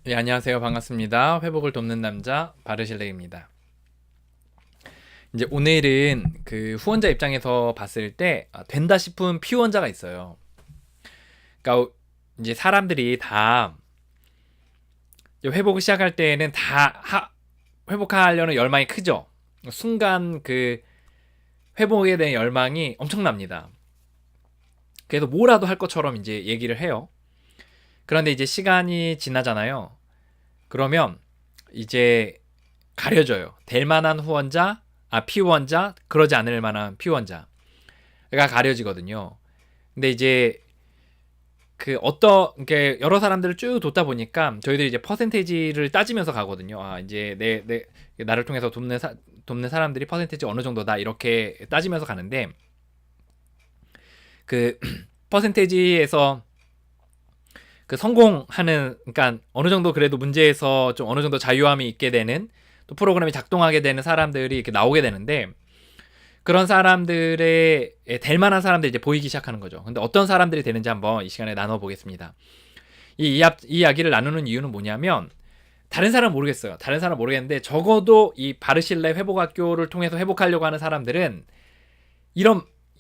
네, 안녕하세요. 반갑습니다. 회복을 돕는 남자 바르실레입니다. 이제 오늘은 그 후원자 입장에서 봤을 때 된다 싶은 피후원자가 있어요. 그러니까 이제 사람들이 다 회복을 시작할 때에는 회복하려는 열망이 크죠. 순간 그 회복에 대한 열망이 엄청납니다. 그래서 뭐라도 할 것처럼 이제 얘기를 해요. 그런데 이제 시간이 지나잖아요. 그러면 이제 가려져요. 될 만한 후원자, 피후원자, 그러지 않을 만한 피후원자가 가려지거든요. 근데 이제 이렇게 여러 사람들을 쭉 돕다 보니까 저희들이 이제 퍼센테이지를 따지면서 가거든요. 이제 나를 통해서 돕는 사람들이 퍼센테이지 어느 정도다 이렇게 따지면서 가는데 그 퍼센테이지에서 그 성공하는, 그러니까 어느 정도 그래도 문제에서 좀 어느 정도 자유함이 있게 되는, 또 프로그램이 작동하게 되는 사람들이 이렇게 나오게 되는데, 그런 사람들의 될 만한 사람들이 이제 보이기 시작하는 거죠. 근데 어떤 사람들이 되는지 한번 이 시간에 나눠보겠습니다. 이 이야기를 나누는 이유는 뭐냐면, 다른 사람은 모르겠어요. 다른 사람은 모르겠는데 적어도 이 바르실레 회복학교를 통해서 회복하려고 하는 사람들은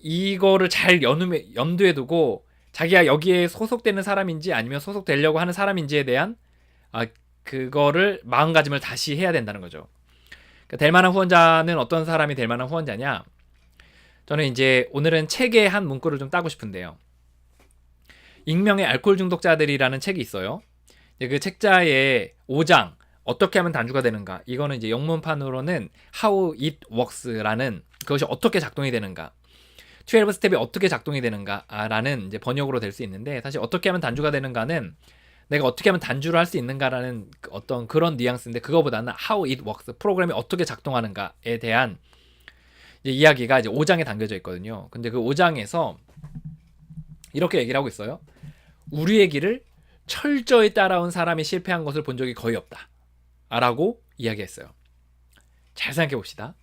이거를 잘 염두에 두고 자기가 여기에 소속되는 사람인지 아니면 소속되려고 하는 사람인지에 대한 그거를 마음가짐을 다시 해야 된다는 거죠. 그러니까 될 만한 후원자는 어떤 사람이 될 만한 후원자냐? 저는 이제 오늘은 책의 한 문구를 좀 따고 싶은데요. 익명의 알코올 중독자들이라는 책이 있어요. 그 책자의 5장 어떻게 하면 단주가 되는가? 이거는 이제 영문판으로는 How It Works라는, 그것이 어떻게 작동이 되는가? 12 스텝이 어떻게 작동이 되는가라는 이제 번역으로 될 수 있는데, 사실 어떻게 하면 단주가 되는가는 내가 어떻게 하면 단주를 할 수 있는가라는 어떤 그런 뉘앙스인데, 그거보다는 how it works, 프로그램이 어떻게 작동하는가에 대한 이야기가 이제 5장에 담겨져 있거든요. 근데 그 5장에서 이렇게 얘기를 하고 있어요. 우리의 길을 철저히 따라온 사람이 실패한 것을 본 적이 거의 없다 라고 이야기했어요. 잘 생각해 봅시다.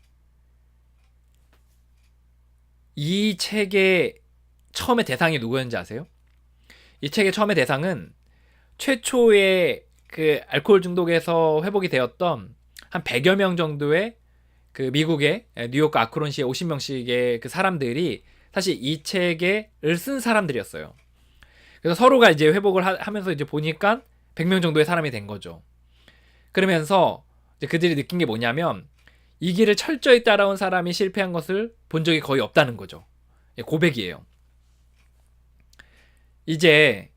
이 책의 처음에 대상이 누구였는지 아세요? 이 책의 처음에 대상은 최초의 그 알코올 중독에서 회복이 되었던 한 100여 명 정도의 그 미국의 뉴욕 아크론시의 50명씩의 그 사람들이 사실 이 책을 쓴 사람들이었어요. 그래서 서로가 이제 회복을 하면서 이제 보니까 100명 정도의 사람이 된 거죠. 그러면서 이제 그들이 느낀 게 뭐냐면, 이 길을 철저히 따라온 사람이 실패한 것을 본 적이 거의 없다는 거죠. 고백이에요. 이제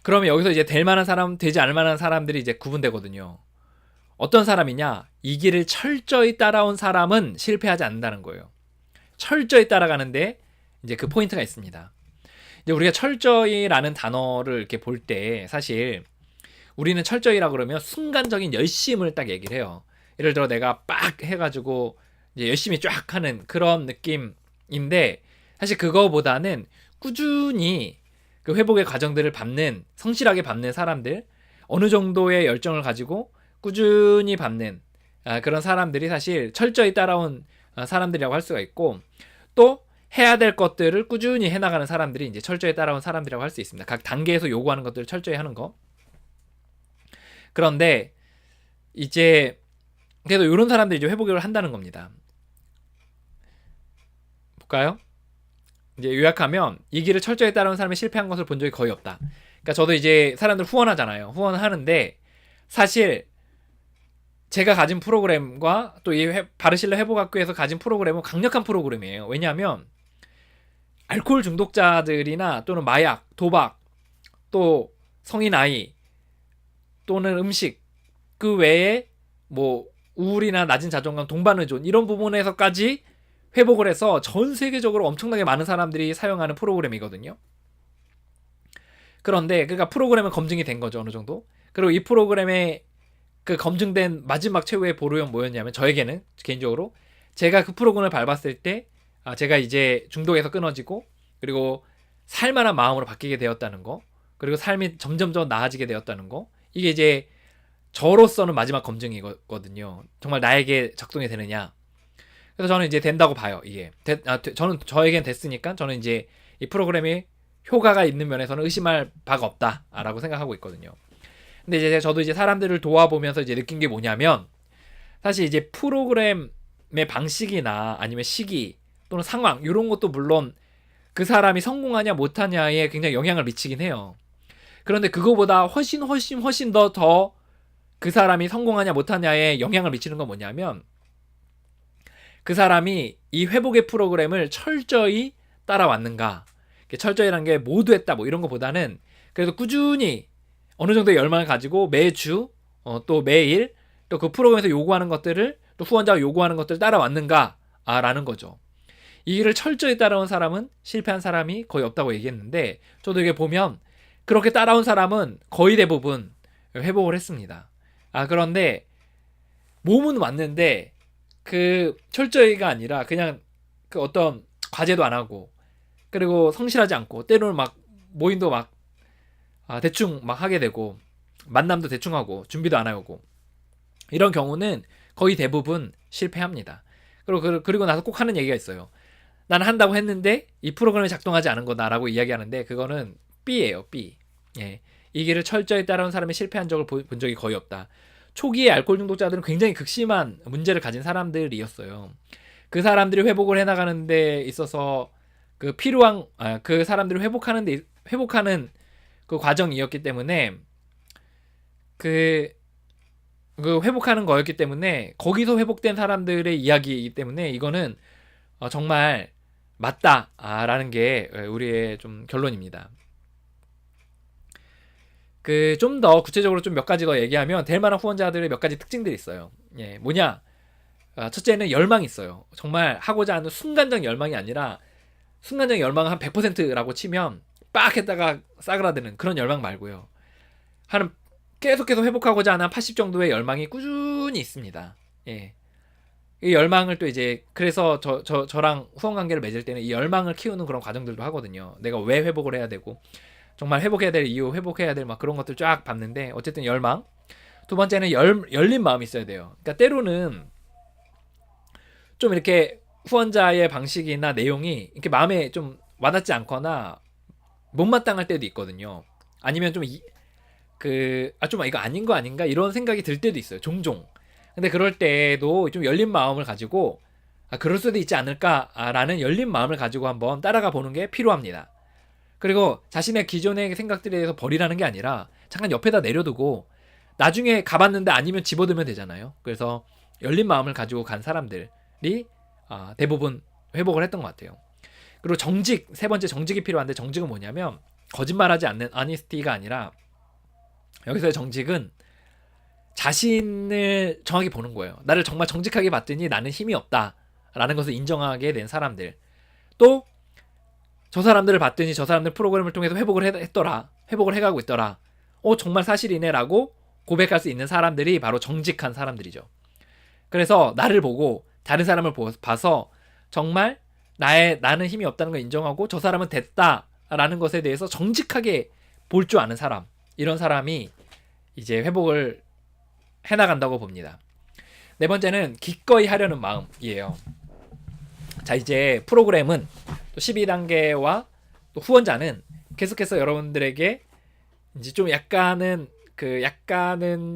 그러면 여기서 이제 될 만한 사람, 되지 않을 만한 사람들이 이제 구분되거든요. 어떤 사람이냐? 이 길을 철저히 따라온 사람은 실패하지 않는다는 거예요. 철저히 따라가는데 이제 그 포인트가 있습니다. 이제 우리가 철저히라는 단어를 이렇게 볼 때 사실 우리는 철저히라 그러면 순간적인 열심을 딱 얘기를 해요. 예를 들어 내가 빡 해가지고 이제 열심히 쫙 하는 그런 느낌인데, 사실 그거보다는 꾸준히 그 회복의 과정들을 성실하게 밟는 사람들, 어느 정도의 열정을 가지고 꾸준히 밟는 그런 사람들이 사실 철저히 따라온 사람들이라고 할 수가 있고, 또 해야 될 것들을 꾸준히 해나가는 사람들이 이제 철저히 따라온 사람들이라고 할 수 있습니다. 각 단계에서 요구하는 것들을 철저히 하는 거. 그런데 이제 그래도 이런 사람들이 이제 회복을 한다는 겁니다. 볼까요? 이제 요약하면, 이 길을 철저히 따라온 사람이 실패한 것을 본 적이 거의 없다. 그러니까 저도 이제 사람들 후원하잖아요. 후원을 하는데 사실 제가 가진 프로그램과 또 이 바르실레 회복학교에서 가진 프로그램은 강력한 프로그램이에요. 왜냐하면 알코올 중독자들이나 또는 마약, 도박, 또 성인 아이, 또는 음식, 그 외에 뭐 우울이나 낮은 자존감, 동반의존 이런 부분에서까지 회복을 해서 전 세계적으로 엄청나게 많은 사람들이 사용하는 프로그램이거든요. 그런데 그러니까 프로그램은 검증이 된 거죠, 어느 정도. 그리고 이 프로그램에 그 검증된 마지막 최후의 보루형 뭐였냐면, 저에게는 개인적으로 제가 그 프로그램을 밟았을 때 제가 이제 중독에서 끊어지고, 그리고 살만한 마음으로 바뀌게 되었다는 거, 그리고 삶이 점점 더 나아지게 되었다는 거, 이게 이제 저로서는 마지막 검증이거든요. 정말 나에게 작동이 되느냐. 그래서 저는 이제 된다고 봐요. 이게 저는 저에겐 됐으니까 저는 이제 이 프로그램이 효과가 있는 면에서는 의심할 바가 없다라고 생각하고 있거든요. 근데 이제 저도 이제 사람들을 도와보면서 이제 느낀 게 뭐냐면, 사실 이제 프로그램의 방식이나 아니면 시기 또는 상황 이런 것도 물론 그 사람이 성공하냐 못하냐에 굉장히 영향을 미치긴 해요. 그런데 그거보다 훨씬 더 그 사람이 성공하냐 못하냐에 영향을 미치는 건 뭐냐면, 그 사람이 이 회복의 프로그램을 철저히 따라왔는가. 철저히라는 게 모두 했다 뭐 이런 것보다는 그래도 꾸준히 어느 정도의 열망을 가지고 매주 또 매일 또 그 프로그램에서 요구하는 것들을 또 후원자가 요구하는 것들을 따라왔는가 라는 거죠. 이 길을 철저히 따라온 사람은 실패한 사람이 거의 없다고 얘기했는데, 저도 이게 보면 그렇게 따라온 사람은 거의 대부분 회복을 했습니다. 그런데 몸은 왔는데 그 철저히가 아니라 그냥 그 어떤 과제도 안 하고, 그리고 성실하지 않고, 때로는 막 모임도 막 대충 막 하게 되고, 만남도 대충 하고, 준비도 안 하고, 이런 경우는 거의 대부분 실패합니다. 그리고 나서 꼭 하는 얘기가 있어요. 나는 한다고 했는데 이 프로그램이 작동하지 않은 거다라고 이야기하는데, 그거는 B예요, B. 예. 이 길을 철저히 따라온 사람이 실패한 적을 본 적이 거의 없다. 초기에 알코올 중독자들은 굉장히 극심한 문제를 가진 사람들이었어요. 그 사람들이 회복을 해나가는 데 있어서 그 필요한 그 사람들이 회복하는 그 과정이었기 때문에 그 회복하는 거였기 때문에 거기서 회복된 사람들의 이야기이기 때문에 이거는 정말 맞다라는 게 우리의 좀 결론입니다. 그 좀 더 구체적으로 좀 몇 가지 더 얘기하면 될 만한 후원자들의 몇 가지 특징들이 있어요. 예, 뭐냐? 첫째는 열망이 있어요. 정말 하고자 하는 순간적 열망이 아니라, 순간적 열망은 한 100%라고 치면 빡 했다가 싸그라드는 그런 열망 말고요. 한 계속해서 회복하고자 하는 80 정도의 열망이 꾸준히 있습니다. 예. 이 열망을 또 이제, 그래서 저랑 후원 관계를 맺을 때는 이 열망을 키우는 그런 과정들도 하거든요. 내가 왜 회복을 해야 되고, 정말 회복해야 될 이유, 회복해야 될 막 그런 것들 쫙 봤는데, 어쨌든 열망. 두 번째는 열린 마음이 있어야 돼요. 그러니까 때로는 좀 이렇게 후원자의 방식이나 내용이 이렇게 마음에 좀 와닿지 않거나 못마땅할 때도 있거든요. 아니면 좀 좀 이거 아닌 거 아닌가 이런 생각이 들 때도 있어요. 종종. 근데 그럴 때도 좀 열린 마음을 가지고 그럴 수도 있지 않을까라는 열린 마음을 가지고 한번 따라가 보는 게 필요합니다. 그리고 자신의 기존의 생각들에 대해서 버리라는 게 아니라 잠깐 옆에다 내려두고 나중에 가봤는데 아니면 집어들면 되잖아요. 그래서 열린 마음을 가지고 간 사람들이 대부분 회복을 했던 것 같아요. 그리고 세 번째 정직이 필요한데, 정직은 뭐냐면 거짓말하지 않는 아니스티가 아니라, 여기서의 정직은 자신을 정확히 보는 거예요. 나를 정말 정직하게 봤더니 나는 힘이 없다라는 것을 인정하게 된 사람들. 또 저 사람들을 봤더니 저 사람들 프로그램을 통해서 회복을 했더라. 회복을 해가고 있더라. 정말 사실이네 라고 고백할 수 있는 사람들이 바로 정직한 사람들이죠. 그래서 나를 보고 다른 사람을 봐서 정말 나는 힘이 없다는 걸 인정하고 저 사람은 됐다라는 것에 대해서 정직하게 볼 줄 아는 사람, 이런 사람이 이제 회복을 해나간다고 봅니다. 네 번째는 기꺼이 하려는 마음이에요. 자, 이제 프로그램은 또 12단계와 또 후원자는 계속해서 여러분들에게 이제 좀 약간은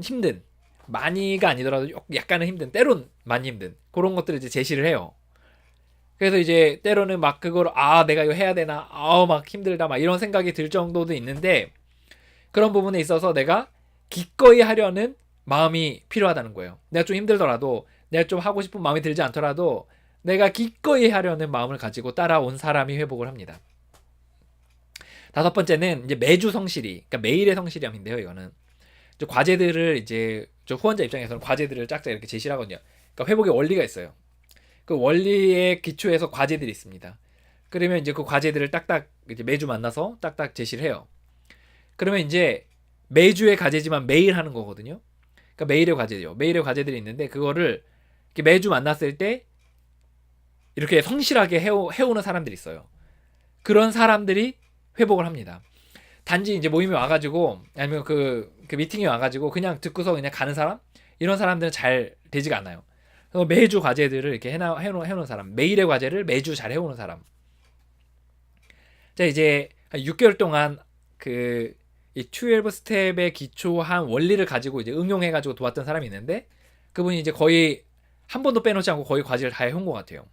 힘든, 많이가 아니더라도 약간은 힘든, 때론 많이 힘든 그런 것들을 이제 제시를 해요. 그래서 이제 때로는 막 그걸 내가 이거 해야 되나, 막 힘들다 막 이런 생각이 들 정도도 있는데, 그런 부분에 있어서 내가 기꺼이 하려는 마음이 필요하다는 거예요. 내가 좀 힘들더라도, 내가 좀 하고 싶은 마음이 들지 않더라도 내가 기꺼이 하려는 마음을 가지고 따라온 사람이 회복을 합니다. 다섯 번째는 이제 매주 성실히, 그러니까 매일의 성실함인데요. 이거는 과제들을 이제 저 후원자 입장에서는 과제들을 짝짝 이렇게 제시를 하거든요. 그러니까 회복의 원리가 있어요. 그 원리에 기초해서 과제들이 있습니다. 그러면 이제 그 과제들을 딱딱 이제 매주 만나서 딱딱 제시를 해요. 그러면 이제 매주의 과제지만 매일 하는 거거든요. 그러니까 매일의 과제죠. 매일의 과제들이 있는데, 그거를 이렇게 매주 만났을 때 이렇게 성실하게 해오는 사람들이 있어요. 그런 사람들이 회복을 합니다. 단지 이제 모임에 와가지고, 아니면 그 미팅에 와가지고 그냥 듣고서 그냥 가는 사람, 이런 사람들은 잘 되지가 않아요. 그래서 매주 과제들을 이렇게 해놓은 사람, 매일의 과제를 매주 잘 해오는 사람. 자, 이제 6개월 동안 그 이 12 스텝에 기초한 원리를 가지고 이제 응용해 가지고 도왔던 사람이 있는데 그분이 이제 거의 한 번도 빼놓지 않고 거의 과제를 다 해온 것 같아요.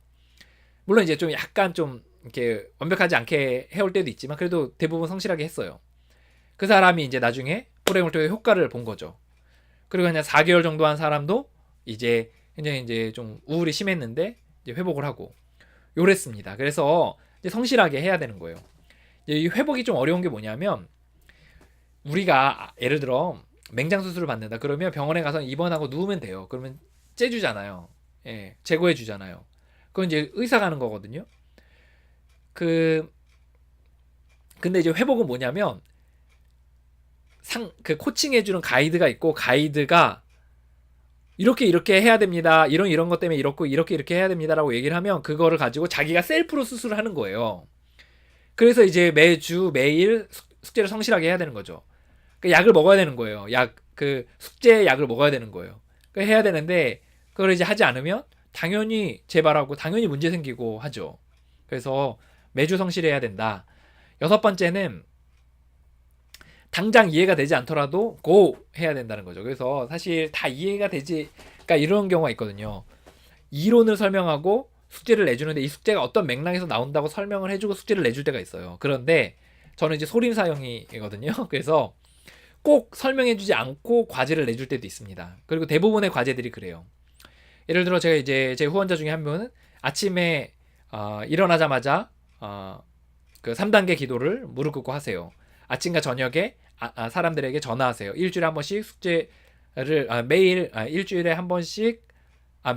물론 이제 좀 약간 좀 이렇게 완벽하지 않게 해올 때도 있지만 그래도 대부분 성실하게 했어요. 그 사람이 이제 나중에 프로그램을 통해 효과를 본 거죠. 그리고 그냥 4개월 정도 한 사람도 이제 굉장히 이제 좀 우울이 심했는데 이제 회복을 하고 요랬습니다. 그래서 이제 성실하게 해야 되는 거예요. 이 회복이 좀 어려운 게 뭐냐면 우리가 예를 들어 맹장 수술을 받는다 그러면 병원에 가서 입원하고 누우면 돼요. 그러면 째주잖아요. 예, 제거해 주잖아요. 그건 이제 의사가 하는 거거든요. 그 근데 이제 회복은 뭐냐면 그 코칭해주는 가이드가 있고 가이드가 이렇게 해야 됩니다. 이런 것 때문에 이렇게 해야 됩니다라고 얘기를 하면 그거를 가지고 자기가 셀프로 수술을 하는 거예요. 그래서 이제 매일 숙제를 성실하게 해야 되는 거죠. 그 약을 먹어야 되는 거예요. 그 숙제 약을 먹어야 되는 거예요. 그 해야 되는데 그걸 이제 하지 않으면 당연히 재발하고 당연히 문제 생기고 하죠. 그래서 매주 성실해야 된다. 6번째는 당장 이해가 되지 않더라도 고 해야 된다는 거죠. 그래서 사실 다 이해가 되지, 그러니까 이런 경우가 있거든요. 이론을 설명하고 숙제를 내주는데 이 숙제가 어떤 맥락에서 나온다고 설명을 해주고 숙제를 내줄 때가 있어요. 그런데 저는 이제 소림사형이거든요. 그래서 꼭 설명해주지 않고 과제를 내줄 때도 있습니다. 그리고 대부분의 과제들이 그래요. 예를 들어 제가 이제 제 후원자 중에 한 분은 아침에 일어나자마자 그 3단계 기도를 무릎 꿇고 하세요. 아침과 저녁에 사람들에게 전화하세요. 일주일에 한 번씩 숙제를 매일 일주일에 한 번씩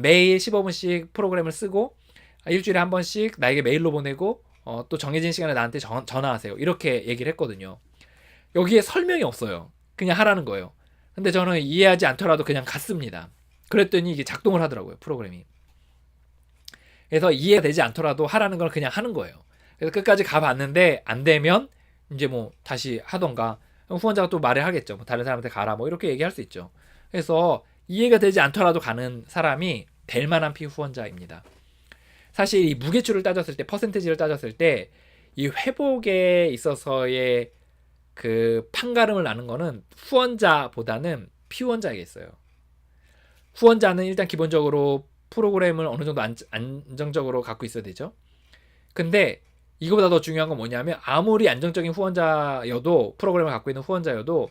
매일 15분씩 프로그램을 쓰고 일주일에 한 번씩 나에게 메일로 보내고 또 정해진 시간에 나한테 전화하세요. 이렇게 얘기를 했거든요. 여기에 설명이 없어요. 그냥 하라는 거예요. 근데 저는 이해하지 않더라도 그냥 갔습니다. 그랬더니 이게 작동을 하더라고요. 프로그램이. 그래서 이해가 되지 않더라도 하라는 걸 그냥 하는 거예요. 그래서 끝까지 가봤는데 안 되면 이제 뭐 다시 하던가 후원자가 또 말을 하겠죠. 뭐 다른 사람한테 가라 뭐 이렇게 얘기할 수 있죠. 그래서 이해가 되지 않더라도 가는 사람이 될 만한 피후원자입니다. 사실 이 무게추를 따졌을 때 퍼센테이지를 따졌을 때 이 회복에 있어서의 그 판가름을 나는 거는 후원자보다는 피후원자에게 있어요. 후원자는 일단 기본적으로 프로그램을 어느 정도 안정적으로 갖고 있어야 되죠. 근데 이거보다 더 중요한 건 뭐냐면 아무리 안정적인 후원자여도 프로그램을 갖고 있는 후원자여도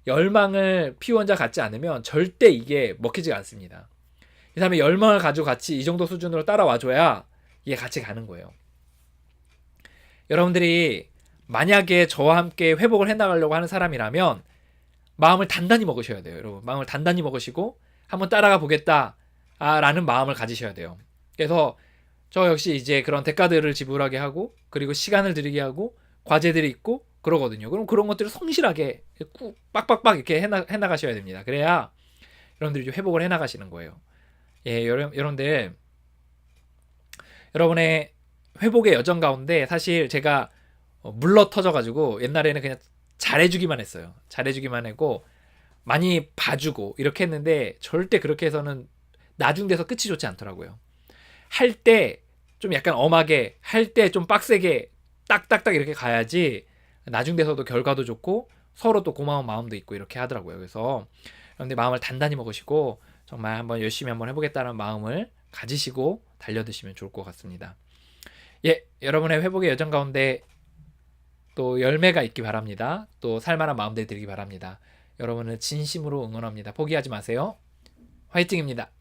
열망을 피후원자 갖지 않으면 절대 이게 먹히지가 않습니다. 이 사람이 열망을 가지고 같이 이 정도 수준으로 따라와줘야 이게 같이 가는 거예요. 여러분들이 만약에 저와 함께 회복을 해나가려고 하는 사람이라면 마음을 단단히 먹으셔야 돼요. 여러분 마음을 단단히 먹으시고 한번 따라가 보겠다 라는 마음을 가지셔야 돼요. 그래서 저 역시 이제 그런 대가들을 지불하게 하고 그리고 시간을 들이게 하고 과제들이 있고 그러거든요. 그럼 그런 것들을 성실하게 빡빡빡 이렇게 해나가셔야 됩니다. 그래야 여러분들이 좀 회복을 해나가시는 거예요. 예, 여러분들 여러분의 회복의 여정 가운데 사실 제가 물러 터져가지고 옛날에는 그냥 잘해주기만 했어요. 잘해주기만 했고 많이 봐주고 이렇게 했는데 절대 그렇게 해서는 나중돼서 끝이 좋지 않더라고요. 할 때 좀 약간 엄하게 할 때 좀 빡세게 딱딱딱 이렇게 가야지 나중돼서도 결과도 좋고 서로 또 고마운 마음도 있고 이렇게 하더라고요. 그래서 여러분들 마음을 단단히 먹으시고 정말 한번 열심히 한번 해보겠다는 마음을 가지시고 달려드시면 좋을 것 같습니다. 예, 여러분의 회복의 여정 가운데 또 열매가 있기 바랍니다. 또 살만한 마음들 들기 바랍니다. 여러분을 진심으로 응원합니다. 포기하지 마세요. 화이팅입니다.